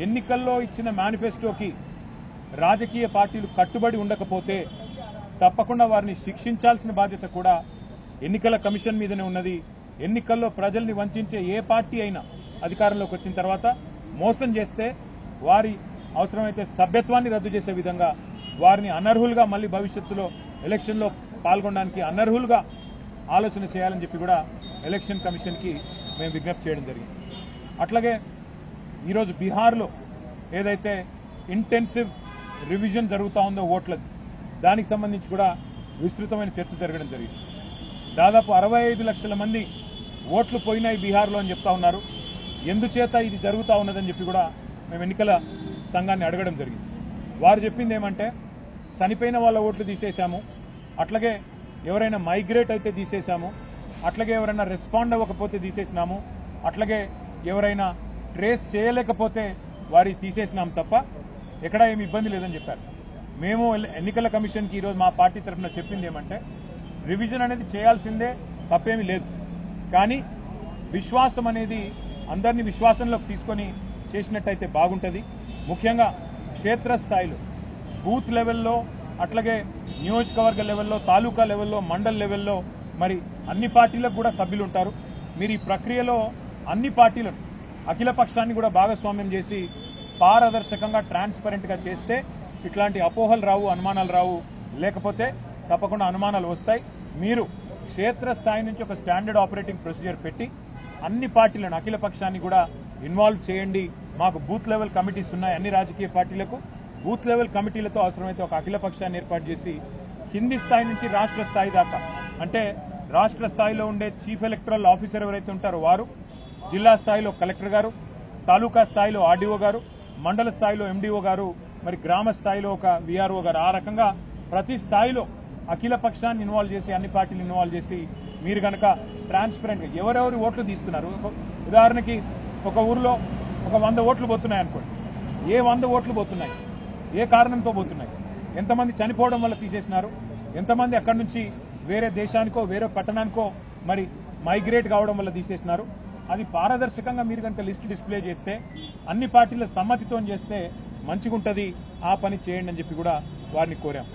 ఎన్నికల్లో ఇచ్చిన మేనిఫెస్టోకి రాజకీయ పార్టీలు కట్టుబడి ఉండకపోతే తప్పకుండా వారిని శిక్షించాల్సిన బాధ్యత కూడా ఎన్నికల కమిషన్ మీదనే ఉన్నది. ఎన్నికల్లో ప్రజల్ని వంచే ఏ పార్టీ అయినా అధికారంలోకి వచ్చిన తర్వాత మోసం చేస్తే వారి అవసరమైతే సభ్యత్వాన్ని రద్దు చేసే విధంగా వారిని అనర్హులుగా మళ్ళీ భవిష్యత్తులో ఎలక్షన్లో పాల్గొనడానికి అనర్హులుగా ఆలోచన చేయాలని చెప్పి కూడా ఎలక్షన్ కమిషన్కి మేము విజ్ఞప్తి చేయడం జరిగింది. అట్లాగే ఈరోజు బీహార్లో ఏదైతే ఇంటెన్సివ్ రివిజన్ జరుగుతూ ఉందో ఓట్లది, దానికి సంబంధించి కూడా విస్తృతమైన చర్చ జరగడం జరిగింది. దాదాపు 65 లక్షల మంది ఓట్లు పోయినాయి బీహార్లో అని చెప్తా ఉన్నారు. ఎందుచేత ఇది జరుగుతూ ఉన్నదని చెప్పి కూడా మేము ఎన్నికల సంఘాన్ని అడగడం జరిగింది. వారు చెప్పింది ఏమంటే చనిపోయిన వాళ్ళ ఓట్లు తీసేశాము, అట్లాగే ఎవరైనా మైగ్రేట్ అయితే తీసేశాము, అట్లాగే ఎవరైనా రెస్పాండ్ అవ్వకపోతే తీసేసినాము, అట్లాగే ఎవరైనా ట్రేస్ చేయలేకపోతే వారి తీసేసినాం తప్ప ఎక్కడా ఏమి ఇబ్బంది లేదని చెప్పారు. మేము ఎన్నికల కమిషన్కి ఈరోజు మా పార్టీ తరఫున చెప్పింది ఏమంటే రివిజన్ అనేది చేయాల్సిందే, తప్పేమీ లేదు. కానీ విశ్వాసం అనేది అందరినీ విశ్వాసంలోకి తీసుకొని చేసినట్టయితే బాగుంటుంది. ముఖ్యంగా క్షేత్రస్థాయిలో బూత్ లెవెల్లో, అట్లాగే నియోజకవర్గ లెవెల్లో, తాలూకా లెవెల్లో, మండల్ లెవెల్లో మరి అన్ని పార్టీలకు కూడా సభ్యులు ఉంటారు. మీరు ఈ ప్రక్రియలో అన్ని పార్టీలను అఖిల పక్షాన్ని కూడా భాగస్వామ్యం చేసి పారదర్శకంగా ట్రాన్స్పరెంట్గా చేస్తే ఇట్లాంటి అపోహలు రావు, అనుమానాలు రావు. లేకపోతే తప్పకుండా అనుమానాలు వస్తాయి. మీరు క్షేత్రస్థాయి నుంచి ఒక స్టాండర్డ్ ఆపరేటింగ్ ప్రొసీజర్ పెట్టి అన్ని పార్టీలను అఖిల పక్షాన్ని కూడా ఇన్వాల్వ్ చేయండి. మాకు బూత్ లెవెల్ కమిటీస్ ఉన్నాయి అన్ని రాజకీయ పార్టీలకు. బూత్ లెవెల్ కమిటీలతో అవసరమైతే ఒక అఖిల పక్షాన్ని ఏర్పాటు చేసి కింది స్థాయి నుంచి రాష్ట్ర స్థాయి దాకా, అంటే రాష్ట్ర స్థాయిలో ఉండే చీఫ్ ఎలక్టరల్ ఆఫీసర్ ఎవరైతే ఉంటారో వారు, జిల్లా స్థాయిలో కలెక్టర్ గారు, తాలూకా స్థాయిలో ఆర్డీఓ గారు, మండల స్థాయిలో ఎండీఓ గారు, మరి గ్రామ స్థాయిలో ఒక వీఆర్ఓ గారు, ఆ రకంగా ప్రతి స్థాయిలో అఖిల పక్షాన్ని ఇన్వాల్వ్ చేసి అన్ని పార్టీలు ఇన్వాల్వ్ చేసి మీరు కనుక ట్రాన్స్పరెంట్గా ఎవరెవరి ఓట్లు తీస్తున్నారు. ఉదాహరణకి ఒక ఊరిలో ఒక 100 ఓట్లు పోతున్నాయి అనుకోండి. ఏ 100 ఓట్లు పోతున్నాయి, ఏ కారణంతో పోతున్నాయి, ఎంతమంది చనిపోవడం వల్ల తీసేసినారు, ఎంతమంది అక్కడి నుంచి వేరే దేశానికో వేరే పట్టణానికో మరి మైగ్రేట్ కావడం వల్ల తీసేసినారు. అది పారదర్శకంగా మీరు కనుక లిస్ట్ డిస్ప్లే చేస్తే అన్ని పార్టీల సమ్మతితో చేస్తే మంచిగుంటది. ఆ పని చేయండి అని చెప్పి కూడా వారిని కోరాం.